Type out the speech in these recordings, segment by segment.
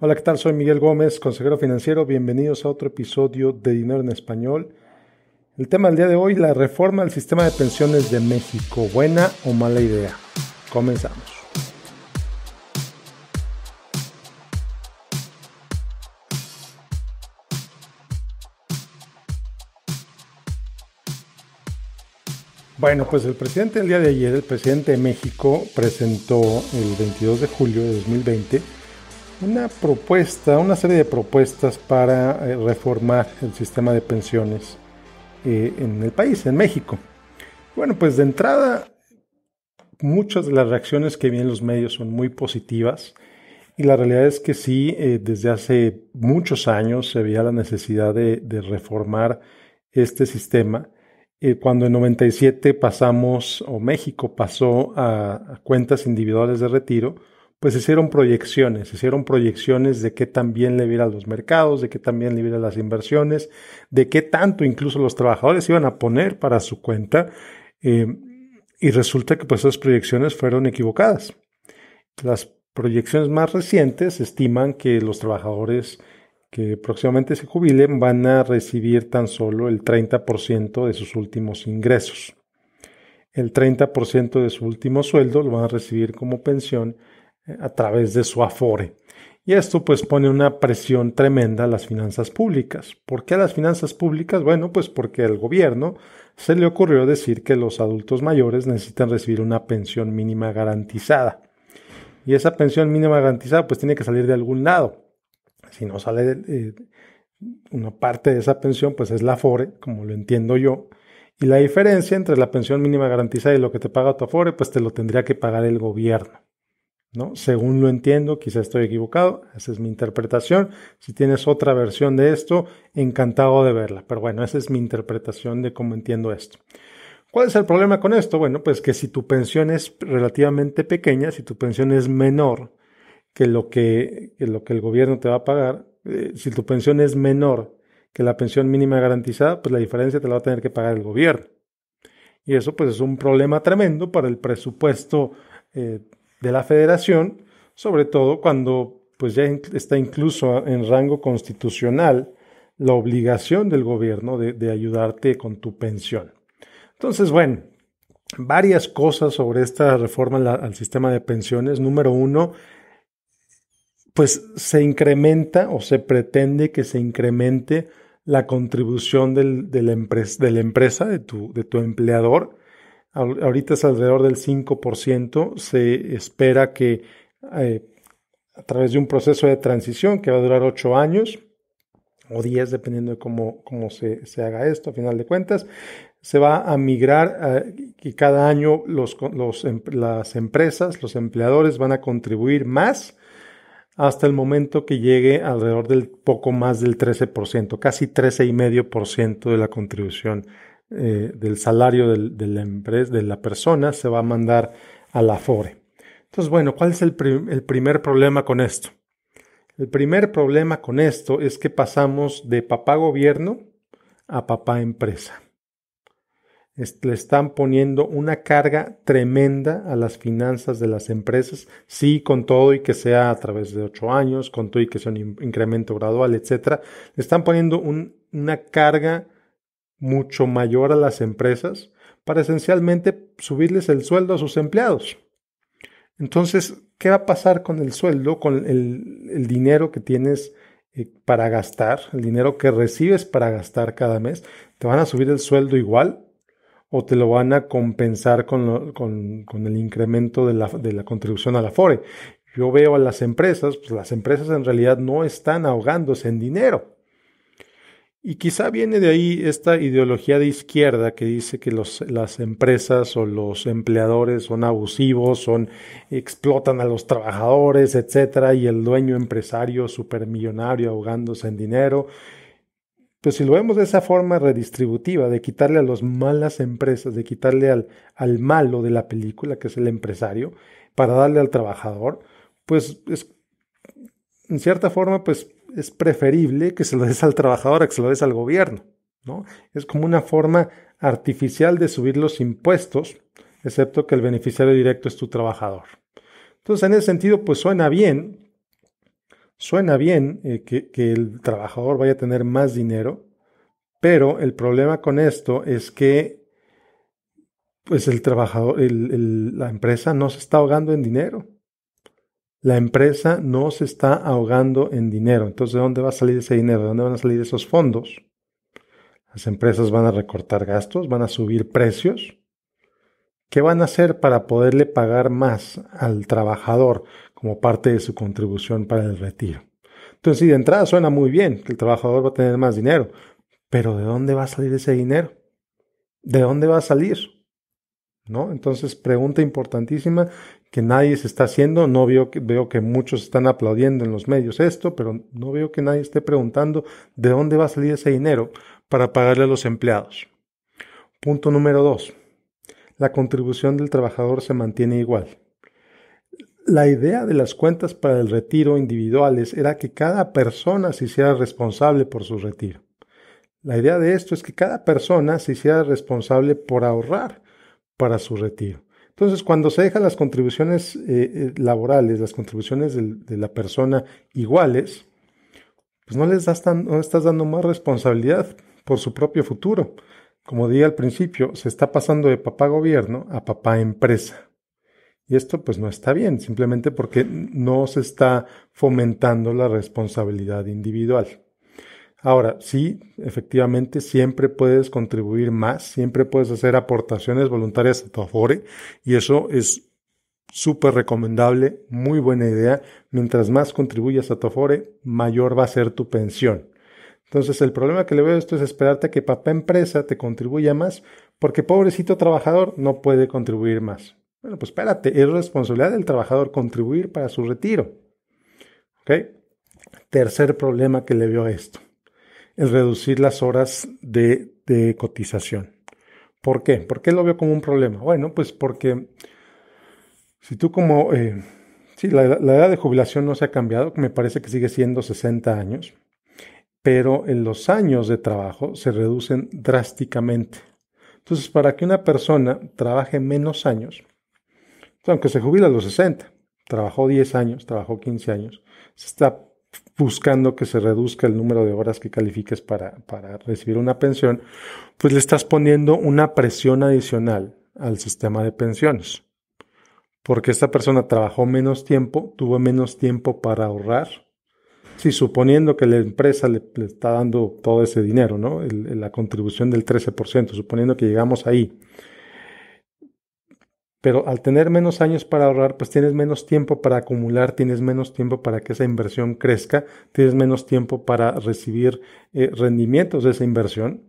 Hola, ¿qué tal? Soy Miguel Gómez, consejero financiero. Bienvenidos a otro episodio de Dinero en Español. El tema del día de hoy, la reforma del sistema de pensiones de México. ¿Buena o mala idea? Comenzamos. Bueno, pues el presidente el día de ayer, el presidente de México, presentó el 22 de julio de 2020 una serie de propuestas para reformar el sistema de pensiones en el país, en México. Bueno, pues de entrada, muchas de las reacciones que vi en los medios son muy positivas y la realidad es que sí, desde hace muchos años se veía la necesidad de reformar este sistema. Cuando en 97 pasamos, o México pasó a cuentas individuales de retiro, pues hicieron proyecciones de qué tan bien le viera a los mercados, de qué tan bien le viera las inversiones, de qué tanto incluso los trabajadores iban a poner para su cuenta. Y resulta que pues esas proyecciones fueron equivocadas. Las proyecciones más recientes estiman que los trabajadores que próximamente se jubilen van a recibir tan solo el 30% de sus últimos ingresos. El 30% de su último sueldo lo van a recibir como pensión a través de su Afore. Y esto pues pone una presión tremenda a las finanzas públicas. ¿Por qué a las finanzas públicas? Bueno, pues porque al gobierno se le ocurrió decir que los adultos mayores necesitan recibir una pensión mínima garantizada. Y esa pensión mínima garantizada pues tiene que salir de algún lado. Si no sale una parte de esa pensión, pues es la Afore, como lo entiendo yo. Y la diferencia entre la pensión mínima garantizada y lo que te paga tu Afore, pues te lo tendría que pagar el gobierno, ¿no? Según lo entiendo, quizá estoy equivocado, esa es mi interpretación. Si tienes otra versión de esto, encantado de verla. Pero bueno, esa es mi interpretación de cómo entiendo esto. ¿Cuál es el problema con esto? Bueno, pues que si tu pensión es relativamente pequeña, si tu pensión es menor que lo que el gobierno te va a pagar, si tu pensión es menor que la pensión mínima garantizada, pues la diferencia te la va a tener que pagar el gobierno. Y eso pues es un problema tremendo para el presupuesto de la federación, sobre todo cuando pues ya está incluso en rango constitucional la obligación del gobierno de ayudarte con tu pensión. Entonces, bueno, varias cosas sobre esta reforma al sistema de pensiones. Número uno, pues se incrementa o se pretende que se incremente la contribución de la empresa, de tu empleador. Ahorita es alrededor del 5%. Se espera que a través de un proceso de transición que va a durar 8 años o 10, dependiendo de cómo se haga esto, a final de cuentas, se va a migrar y cada año las empresas, los empleadores van a contribuir más hasta el momento que llegue alrededor del poco más del 13%, casi 13,5% de la contribución del salario de la empresa, de la persona, se va a mandar a la Afore. Entonces, bueno, ¿cuál es el primer problema con esto? El primer problema con esto es que pasamos de papá gobierno a papá empresa. Le están poniendo una carga tremenda a las finanzas de las empresas, sí, con todo y que sea a través de 8 años, con todo y que sea un incremento gradual, etcétera. Le están poniendo una carga mucho mayor a las empresas para esencialmente subirles el sueldo a sus empleados. Entonces, ¿qué va a pasar con el sueldo, con el dinero que tienes para gastar, el dinero que recibes para gastar cada mes? ¿Te van a subir el sueldo igual o te lo van a compensar con el incremento de la contribución a la Afore? Yo veo a las empresas, pues las empresas en realidad no están ahogándose en dinero. Y quizá viene de ahí esta ideología de izquierda que dice que las empresas o los empleadores son abusivos, explotan a los trabajadores, etcétera, y el dueño empresario supermillonario ahogándose en dinero. Pues si lo vemos de esa forma redistributiva, de quitarle a las malas empresas, de quitarle al malo de la película, que es el empresario, para darle al trabajador, pues en cierta forma, pues es preferible que se lo des al trabajador a que se lo des al gobierno, ¿no? Es como una forma artificial de subir los impuestos, excepto que el beneficiario directo es tu trabajador. Entonces, en ese sentido, pues suena bien, Suena bien que el trabajador vaya a tener más dinero, pero el problema con esto es que pues el trabajador, la empresa no se está ahogando en dinero. La empresa no se está ahogando en dinero. Entonces, ¿de dónde va a salir ese dinero? ¿De dónde van a salir esos fondos? Las empresas van a recortar gastos, van a subir precios. ¿Qué van a hacer para poderle pagar más al trabajador como parte de su contribución para el retiro? Entonces, sí, de entrada suena muy bien que el trabajador va a tener más dinero, pero ¿de dónde va a salir ese dinero? ¿De dónde va a salir? ¿No? Entonces, pregunta importantísima que nadie se está haciendo. No veo que muchos están aplaudiendo en los medios esto, pero no veo que nadie esté preguntando de dónde va a salir ese dinero para pagarle a los empleados. Punto número 2. La contribución del trabajador se mantiene igual. La idea de las cuentas para el retiro individuales era que cada persona se hiciera responsable por su retiro. La idea de esto es que cada persona se hiciera responsable por ahorrar para su retiro. Entonces, cuando se dejan las contribuciones laborales, las contribuciones de la persona iguales, pues no estás dando más responsabilidad por su propio futuro. Como dije al principio, se está pasando de papá gobierno a papá empresa. Y esto pues no está bien, simplemente porque no se está fomentando la responsabilidad individual. Ahora, sí, efectivamente, siempre puedes contribuir más, siempre puedes hacer aportaciones voluntarias a tu Afore y eso es súper recomendable, muy buena idea. Mientras más contribuyas a tu Afore, mayor va a ser tu pensión. Entonces, el problema que le veo a esto es esperarte a que papá empresa te contribuya más, porque pobrecito trabajador no puede contribuir más. Bueno, pues espérate, es responsabilidad del trabajador contribuir para su retiro. ¿Ok? Tercer problema que le veo a esto, el reducir las horas de cotización. ¿Por qué? ¿Por qué lo veo como un problema? Bueno, pues porque si tú sí, la edad de jubilación no se ha cambiado, me parece que sigue siendo 60 años, pero en los años de trabajo se reducen drásticamente. Entonces, para que una persona trabaje menos años, aunque se jubila a los 60, trabajó 10 años, trabajó 15 años, se está buscando que se reduzca el número de horas que califiques para recibir una pensión, pues le estás poniendo una presión adicional al sistema de pensiones. Porque esta persona trabajó menos tiempo, tuvo menos tiempo para ahorrar. Sí, suponiendo que la empresa le está dando todo ese dinero, ¿no? La contribución del 13%, suponiendo que llegamos ahí. Pero al tener menos años para ahorrar, pues tienes menos tiempo para acumular, tienes menos tiempo para que esa inversión crezca, tienes menos tiempo para recibir rendimientos de esa inversión.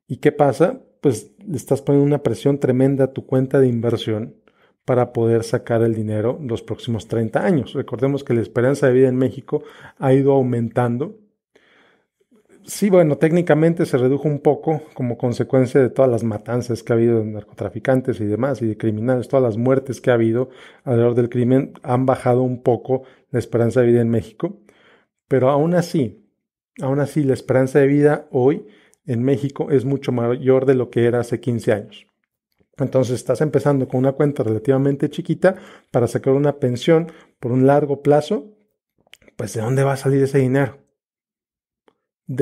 ¿Y qué pasa? Pues le estás poniendo una presión tremenda a tu cuenta de inversión para poder sacar el dinero los próximos 30 años. Recordemos que la esperanza de vida en México ha ido aumentando. Sí, bueno, técnicamente se redujo un poco como consecuencia de todas las matanzas que ha habido de narcotraficantes y demás, y de criminales, todas las muertes que ha habido alrededor del crimen han bajado un poco la esperanza de vida en México, pero aún así, la esperanza de vida hoy en México es mucho mayor de lo que era hace 15 años. Entonces estás empezando con una cuenta relativamente chiquita para sacar una pensión por un largo plazo, pues ¿de dónde va a salir ese dinero?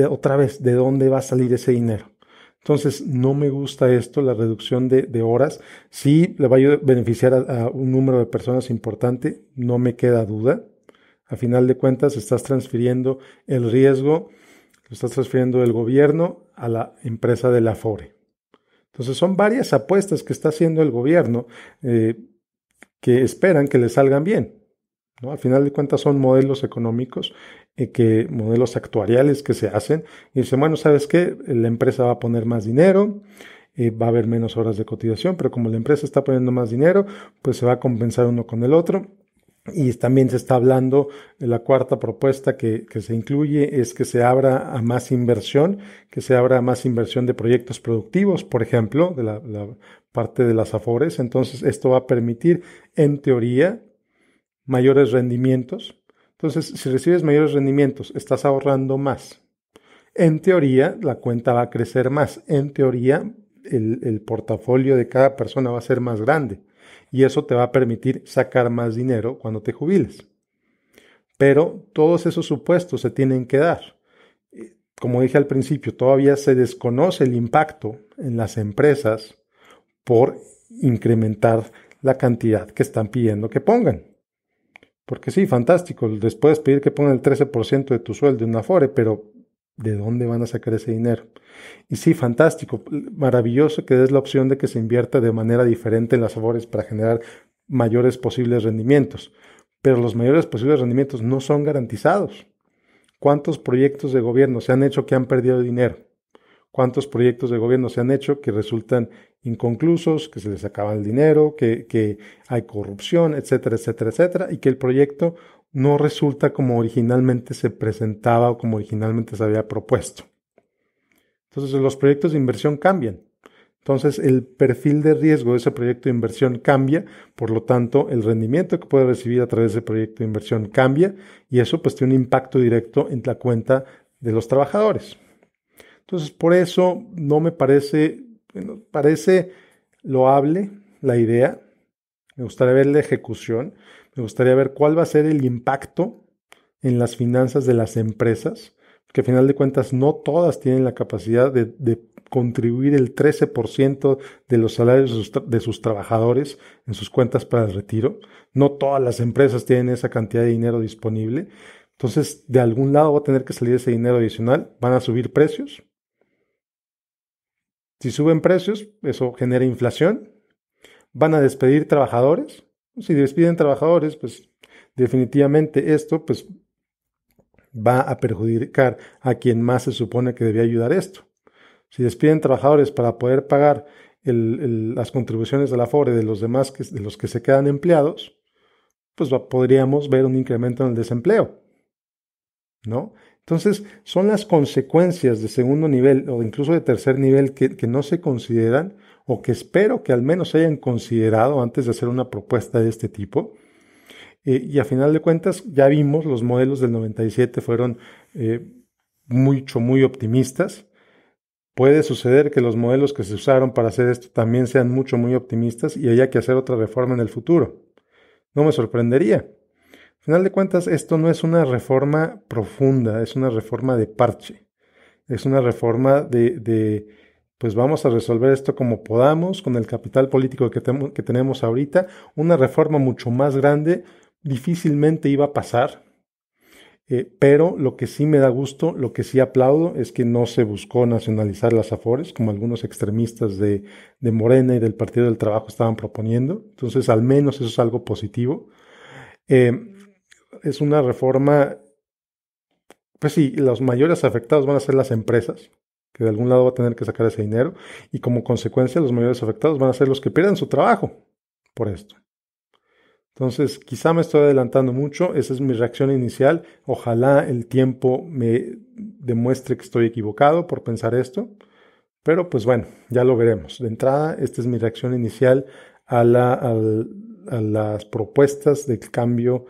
Otra vez, ¿de dónde va a salir ese dinero? Entonces, no me gusta esto, la reducción de horas. Sí, le va a beneficiar a un número de personas importante, no me queda duda. A final de cuentas, estás transfiriendo el riesgo, lo estás transfiriendo del gobierno a la empresa de la Afore. Entonces, son varias apuestas que está haciendo el gobierno que esperan que le salgan bien, ¿no? Al final de cuentas son modelos económicos, modelos actuariales que se hacen y dicen, bueno, ¿sabes qué? La empresa va a poner más dinero, va a haber menos horas de cotización, pero como la empresa está poniendo más dinero, pues se va a compensar uno con el otro. Y también se está hablando de la cuarta propuesta que se incluye es que se abra a más inversión, que se abra a más inversión de proyectos productivos, por ejemplo, de la parte de las Afores. Entonces, esto va a permitir, en teoría, mayores rendimientos. Entonces, si recibes mayores rendimientos, estás ahorrando más. En teoría, la cuenta va a crecer más. En teoría, el portafolio de cada persona va a ser más grande. Y eso te va a permitir sacar más dinero cuando te jubiles. pero todos esos supuestos se tienen que dar. Como dije al principio, todavía se desconoce el impacto en las empresas por incrementar la cantidad que están pidiendo que pongan. Porque sí, fantástico, les puedes pedir que pongan el 13% de tu sueldo en una Afore, pero ¿de dónde van a sacar ese dinero? Y sí, fantástico, maravilloso que des la opción de que se invierta de manera diferente en las Afores para generar mayores posibles rendimientos. Pero los mayores posibles rendimientos no son garantizados. ¿Cuántos proyectos de gobierno se han hecho que han perdido dinero? ¿Cuántos proyectos de gobierno se han hecho que resultan inconclusos, que se les acaba el dinero, que hay corrupción, etcétera, etcétera, etcétera, y que el proyecto no resulta como originalmente se presentaba o como originalmente se había propuesto? Entonces los proyectos de inversión cambian. Entonces el perfil de riesgo de ese proyecto de inversión cambia, por lo tanto el rendimiento que puede recibir a través de ese proyecto de inversión cambia y eso pues tiene un impacto directo en la cuenta de los trabajadores. Entonces por eso no me parece loable la idea, me gustaría ver la ejecución, me gustaría ver cuál va a ser el impacto en las finanzas de las empresas, que al final de cuentas no todas tienen la capacidad de contribuir el 13% de los salarios de sus trabajadores en sus cuentas para el retiro. No todas las empresas tienen esa cantidad de dinero disponible. Entonces, de algún lado va a tener que salir ese dinero adicional. ¿Van a subir precios? Si suben precios, eso genera inflación. ¿Van a despedir trabajadores? Si despiden trabajadores, pues definitivamente esto pues va a perjudicar a quien más se supone que debía ayudar esto. Si despiden trabajadores para poder pagar las contribuciones de la Afore de los demás, de los que se quedan empleados, pues podríamos ver un incremento en el desempleo, ¿no? Entonces, son las consecuencias de segundo nivel o incluso de tercer nivel que no se consideran o que espero que al menos se hayan considerado antes de hacer una propuesta de este tipo. Y a final de cuentas, ya vimos, los modelos del 97 fueron muy optimistas. Puede suceder que los modelos que se usaron para hacer esto también sean muy optimistas y haya que hacer otra reforma en el futuro. No me sorprendería. Al final de cuentas, esto no es una reforma profunda, es una reforma de parche. Es una reforma pues vamos a resolver esto como podamos, con el capital político que tenemos ahorita. Una reforma mucho más grande difícilmente iba a pasar. Pero lo que sí me da gusto, lo que sí aplaudo, es que no se buscó nacionalizar las Afores, como algunos extremistas de Morena y del Partido del Trabajo estaban proponiendo. Entonces, al menos eso es algo positivo. Es una reforma, pues sí, los mayores afectados van a ser las empresas, que de algún lado va a tener que sacar ese dinero, y como consecuencia los mayores afectados van a ser los que pierdan su trabajo por esto. Entonces, quizá me estoy adelantando mucho, esa es mi reacción inicial. Ojalá el tiempo me demuestre que estoy equivocado por pensar esto, pero pues bueno, ya lo veremos. De entrada, esta es mi reacción inicial a las propuestas del cambio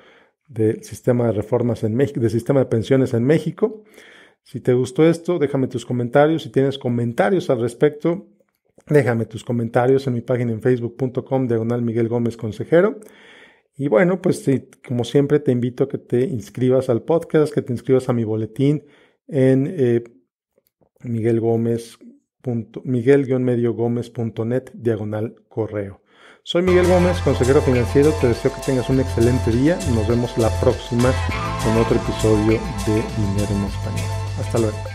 del sistema de reformas en México, del sistema de pensiones en México. Si te gustó esto, déjame tus comentarios. Si tienes comentarios al respecto, déjame tus comentarios en mi página en facebook.com/Miguel Gómez Consejero. Y bueno, pues sí, como siempre te invito a que te inscribas al podcast, que te inscribas a mi boletín en miguel-gómez.net/correo. Soy Miguel Gómez, consejero financiero. Te deseo que tengas un excelente día. Nos vemos la próxima en otro episodio de Dinero en Español. Hasta luego.